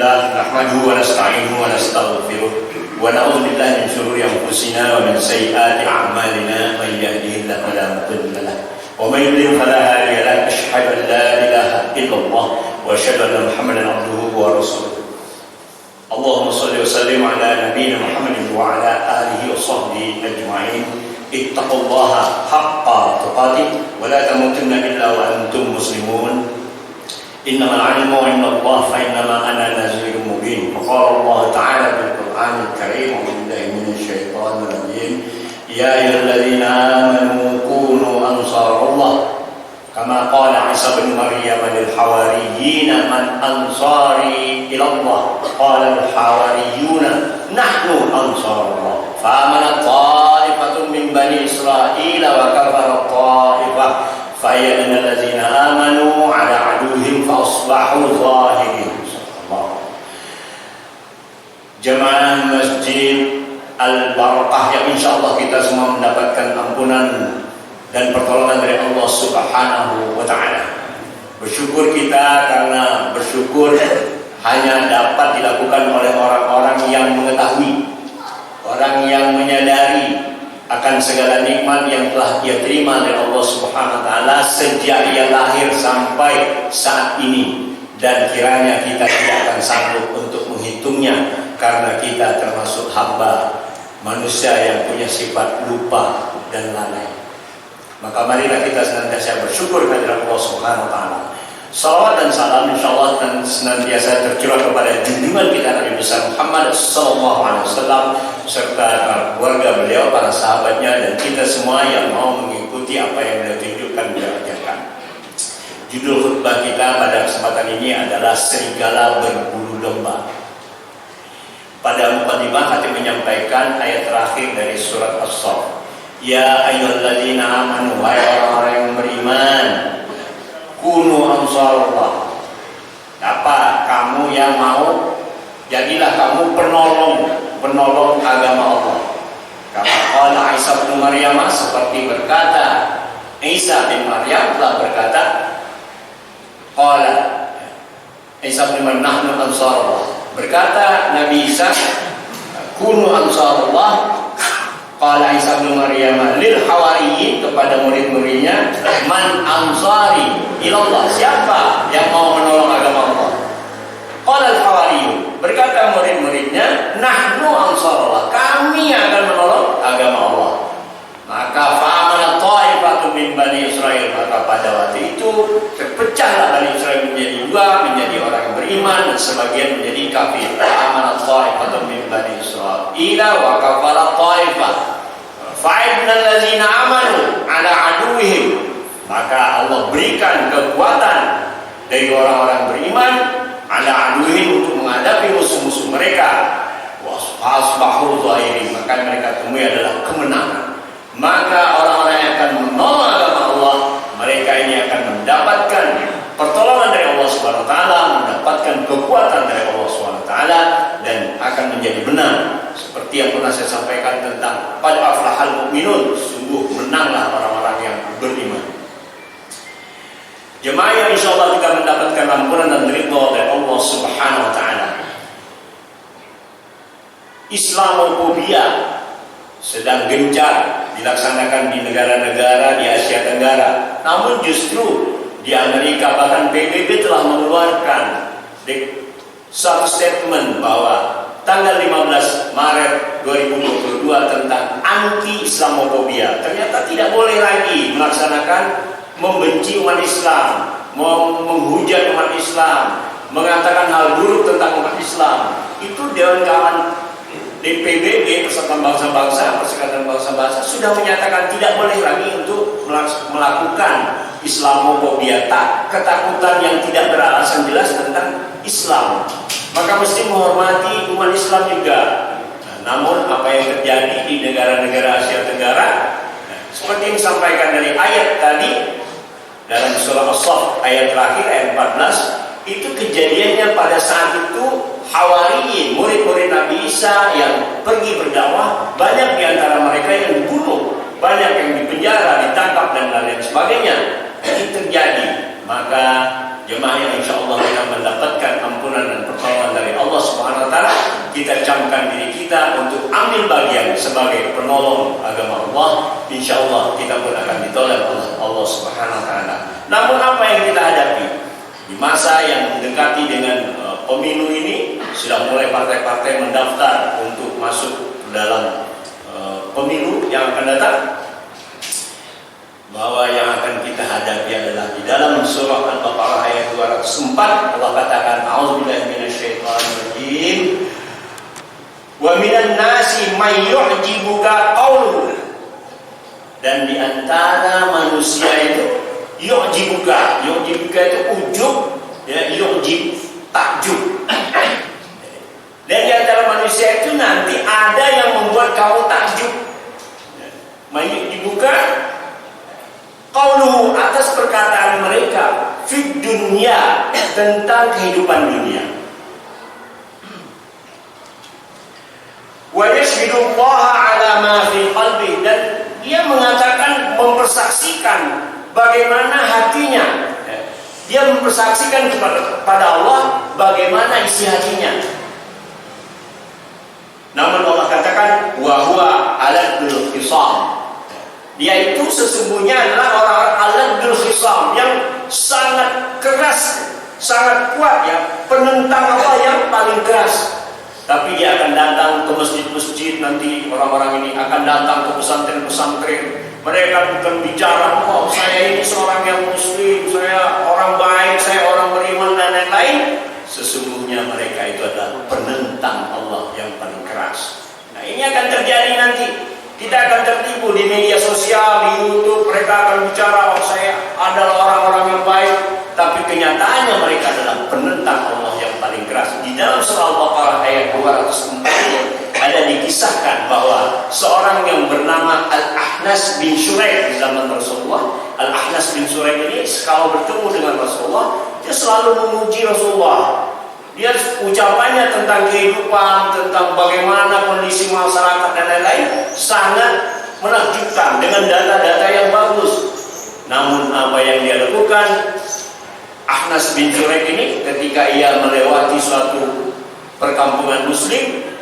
لله نحمده ونستعينه ونستغفره ونعوذ بالله من شرور أنفسنا ومن سيئات أعمالنا من يهده الله فلا مضل له ومن يضلل فلا هادي له أشهد أن لا إله إلا الله وأشهد أن محمدا عبده ورسوله اللهم صل وسلم على نبينا محمد وعلى آله وصحبه أجمعين اتقوا الله حق تقاته ولا تموتن إلا وأنتم مسلمون إنما العلم عند الله فإنما أنا نذير مبين وقال الله تعالى في القرآن الكريم أعوذ بالله من الشيطان الرجيم يا أيها الذين آمنوا كونوا أنصار الله كما قال عيسى بن مريم للحواريين من أنصاري إلى الله قال الحواريون نحن أنصار الله فآمنت طائفة من بني إسرائيل وكفر الطائفة فأيدنا الذين آمنوا على عدوهم فأصبحوا ظاهرين. Jemaah Masjid Al-Barakah yang insya Allah kita semua mendapatkan ampunan dan pertolongan dari Allah Subhanahu wa Ta'ala. Bersyukur kita karena bersyukur hanya dapat dilakukan oleh orang-orang yang mengetahui, orang yang menyadari akan segala nikmat yang telah dia terima dari Allah Subhanahu wa Ta'ala sejak ia lahir sampai saat ini, dan kiranya kita tidak akan sanggup untuk menghitungnya karena kita termasuk hamba manusia yang punya sifat lupa dan lalai. Maka marilah kita senantiasa bersyukur kepada Allah Subhanahu wa Ta'ala. Salawat dan salam insyaallah dan senantiasa tercurah kepada junjungan kita Nabi besar Muhammad sallallahu alaihi wasallam serta keluarga beliau, para sahabatnya, dan kita semua yang mau mengikuti apa yang beliau tunjukkan, beliau ajarkan. Judul khutbah kita pada kesempatan ini adalah serigala berbulu domba. Pada mukadimah hati menyampaikan ayat terakhir dari surat As-Saff. Ya ayyuhalladzina amanu, wahai orang-orang yang beriman, kunu ansarullah. Apa kamu yang mau, jadilah kamu penolong agama Allah. Kama qala Isa bin Maryam, seperti berkata Isa bin Maryam telah berkata, qala Isa bin Maryam nahnu ansarullah. Berkata Nabi Isa, kunu ansarullah. Qala Isa bin Maryam lil hawariyin, kepada murid-muridnya, man ansari ilallah, siapa yang mau menolong agama Allah? Qala al hawariyun, berkata murid-muridnya, nahnu ansarullah, kami akan menolong agama Allah. Maka fa'amana ta'ifatun min bani Israil, maka pada waktu itu terpecahlah Bani Israil menjadi dua, menjadi orang yang beriman dan sebagian menjadi kafir. Fa'amana ta'ifatun min bani Israil wa kafara ta'ifah fa'idna allazina amanu ala aduwihim, maka Allah berikan kekuatan dari orang-orang beriman ala aduwihim untuk menghadapi musuh-musuh mereka. Wasbahu zahirin, maka mereka temui adalah kemenangan. Maka orang-orang yang akan menolong agama Allah, mereka ini akan mendapatkan pertolongan dari Allah Subhanahu wa Ta'ala, mendapatkan kekuatan dari Allah Subhanahu wa Ta'ala, dan akan menjadi benar. Seperti yang pernah saya sampaikan tentang qad aflahal mu'minun, sungguh menanglah orang-orang yang beriman. Jemaah yang insyaallah kita mendapatkan ampunan dan ridha dari Allah Subhanahu wa Ta'ala. Islamophobia sedang gencar dilaksanakan di negara-negara di Asia Tenggara. Namun justru di Amerika, bahkan PBB telah mengeluarkan satu statement bahwa tanggal 15 Maret 2022 tentang anti-Islamophobia. Ternyata tidak boleh lagi melaksanakan membenci umat Islam, menghujat umat Islam, mengatakan hal buruk tentang umat Islam. Itu Dewan Keamanan PBB, Persatuan Bangsa-Bangsa, Perserikatan Bangsa-Bangsa sudah menyatakan tidak boleh lagi untuk melakukan Islamophobia, ketakutan yang tidak beralasan jelas tentang Islam. Maka mesti menghormati umat Islam juga. Namun apa yang terjadi di negara-negara Asia Tenggara, seperti yang disampaikan dari ayat tadi dalam surah As-Saff ayat terakhir ayat 14, itu kejadiannya pada saat itu Hawariyin, murid-murid Nabi Isa yang pergi berdakwah, banyak di antara mereka yang dibunuh, banyak yang dipenjara, ditangkap dan lain sebagainya. Ini terjadi maka jemaah yang insya Allah kita mendapatkan ampunan dan pertolongan dari Allah Subhanahu Wa Taala, kita camkan diri kita untuk ambil bagian sebagai penolong agama Allah. Insya Allah kita pun akan ditolong oleh Allah Subhanahu Wa Taala. Namun apa yang kita hadapi di masa yang mendekati dengan pemilu ini, sudah mulai partai-partai mendaftar untuk masuk dalam pemilu yang akan datang, bahwa yang akan kita hadapi adalah di dalam surah Al-Baqarah ayat 204 Allah katakan, a'udzubillahi minasyaitonirrajim, wa minan nasi may yu'jibuka qauluhu, dan di antara manusia itu yu'jibuka itu ujub, ya, yu'jib takjub, dan di antara manusia itu nanti ada yang membuat kamu takjub. May yu'jibuka qauluhu, atas perkataan mereka fid dunya, tentang kehidupan dunia. Wa yashhadullaha ala ma fi qalbi, dan dia mengatakan, mempersaksikan bagaimana hatinya. Dia mempersaksikan kepada Allah bagaimana isi hatinya. Namun Allah katakan wa huwa aladul khisam, dia itu sesungguhnya adalah orang-orang aladul khisam, yang sangat keras, sangat kuat, ya, penentang Allah yang paling keras. Tapi dia akan datang ke masjid-masjid, nanti orang-orang ini akan datang ke pesantren-pesantren. Mereka bukan bicara, oh saya ini seorang yang muslim, saya orang baik, saya orang beriman dan lain-lain. Sesungguhnya mereka itu adalah penentang Allah yang paling keras. Nah, ini akan terjadi nanti. Kita akan tertipu di media sosial, di YouTube. Mereka akan bicara, oh saya adalah orang-orang yang baik, tapi kenyataannya mereka adalah penentang Allah yang paling keras. Di dalam surah Al-Baqarah ayat 204 ada dikisahkan bahwa seorang yang bernama Al-Ahnas bin Shuraik di zaman Rasulullah. Al-Ahnas bin Shuraik ini kalau bertemu dengan Rasulullah, dia selalu memuji Rasulullah. Dia ucapannya tentang kehidupan, tentang bagaimana kondisi masyarakat dan lain-lain sangat menakjubkan dengan data-data yang bagus. Namun apa yang dia lakukan, Ahnas bin Shuraik ini, ketika ia melewati suatu perkampungan muslim,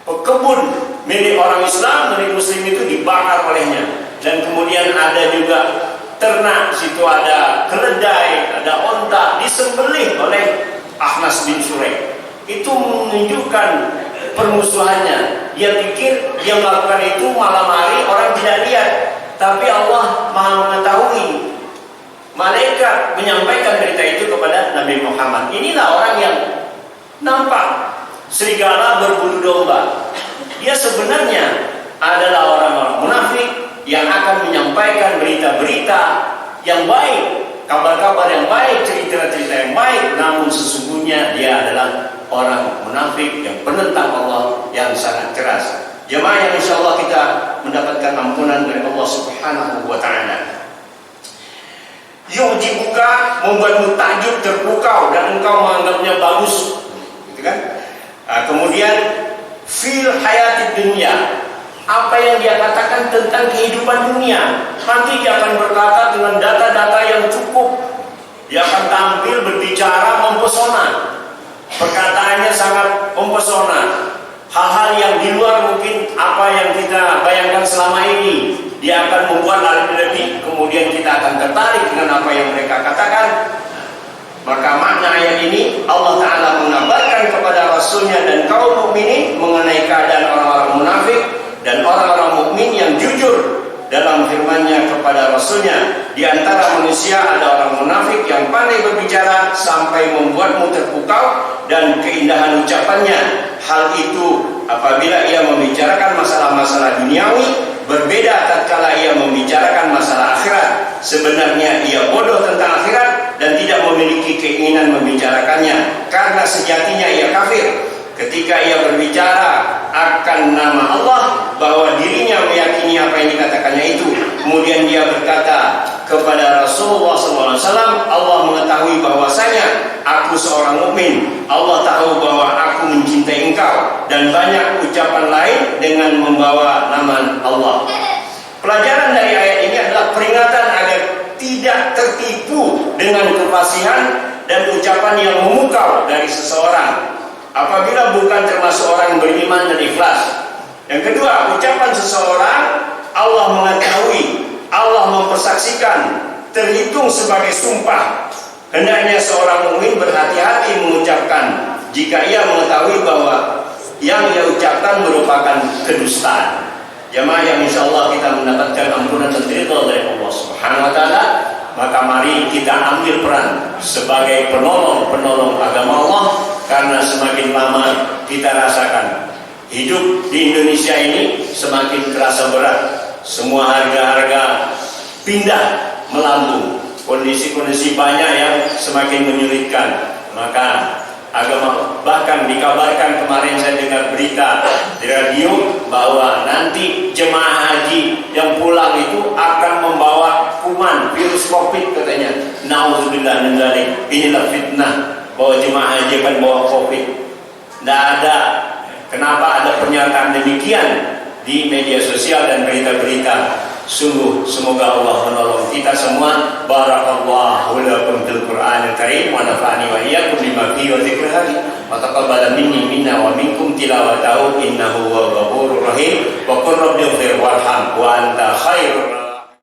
kebun milik orang Islam, milik muslim itu dibakar olehnya. Dan kemudian ada juga ternak, situ ada keledai, ada onta, disembelih oleh Ahnas bin Shuraik. Itu menunjukkan permusuhannya. Dia pikir dia melakukan itu malam hari, orang tidak lihat, tapi Allah Maha mengetahui. Malaikat menyampaikan berita itu kepada Nabi Muhammad. Inilah orang yang nampak serigala berbulu domba. Dia sebenarnya adalah orang-orang munafik yang akan menyampaikan berita-berita yang baik, kabar-kabar yang baik, cerita-cerita yang baik, namun sesungguhnya dia adalah orang munafik yang penentang Allah yang sangat keras. Jemaah yang insya Allah kita mendapatkan ampunan dari Allah Subhanahu wa Ta'ala. Yu'jibuka, membuatmu takjub, terpukau, dan engkau menganggapnya bagus, gitu kan? Kemudian fil hayatid dunia, apa yang dia katakan tentang kehidupan dunia, nanti dia akan berkata dengan data-data yang cukup. Dia akan tampil berbicara mempesona, perkataannya sangat mempesona. Hal-hal yang di luar mungkin apa yang kita bayangkan selama ini, dia akan membuat lebih-lebih. Kemudian kita akan tertarik dengan apa yang mereka katakan. Maka makna ayat ini, Allah Ta'ala mengabarkan kepada Rasulnya dan kaum mukminin mengenai keadaan orang-orang munafik dan orang-orang mukmin yang jujur dalam firman-Nya kepada Rasulnya. Di antara manusia ada orang munafik yang pandai berbicara sampai membuatmu terpukau dan keindahan ucapannya. Hal itu apabila ia membicarakan masalah-masalah duniawi, berbeda tatkala ia membicarakan masalah akhirat. Sebenarnya ia bodoh tentang akhirat dan tidak memiliki keinginan membicarakannya, karena sejatinya ia kafir. Ketika ia berbicara akan nama Allah, bahwa dirinya meyakini apa yang dikatakannya itu, kemudian dia berkata kepada Rasulullah SAW, Allah mengetahui bahwasanya aku seorang mukmin, Allah tahu bahwa aku mencintai engkau, dan banyak ucapan lain dengan membawa nama Allah. Pelajaran dari ayat ini adalah peringatan agar tidak tertipu dengan kefasihan dan ucapan yang memukau dari seseorang apabila bukan termasuk orang yang beriman dan ikhlas. Yang kedua, ucapan seseorang Allah mengetahui, Allah mempersaksikan, terhitung sebagai sumpah. Hendaknya seorang mukmin berhati-hati mengucapkan jika ia mengetahui bahwa yang ia ucapkan merupakan kedustaan. Jamaah yang insya Allah kita mendapatkan ampunan dan ridha dari Allah Subhanahu wa Ta'ala, maka mari kita ambil peran sebagai penolong agama Allah, karena semakin lama kita rasakan hidup di Indonesia ini semakin terasa berat. Semua harga-harga pindah melambung, kondisi-kondisi banyak yang semakin menyulitkan. Maka agama, bahkan dikabarkan kemarin saya dengar berita di radio bahwa nanti jemaah haji yang pulang itu akan membawa kuman virus COVID katanya. Nauzubillah min dzalik. Inilah fitnah bahwa jemaah haji akan bawa COVID. Tidak ada. Kenapa ada pernyataan demikian di media sosial dan berita-berita? Sungguh semoga Allah menolong kita semua. Barakallahu lakum fil Qur'anil Karim wa nafa'ani wa iyyakum bima fihi wa dzikril hakim wa taqabbala minna wa minkum tilawatahu innahu huwal ghafurur rahim wa qur rabbighfir warham wa anta khairur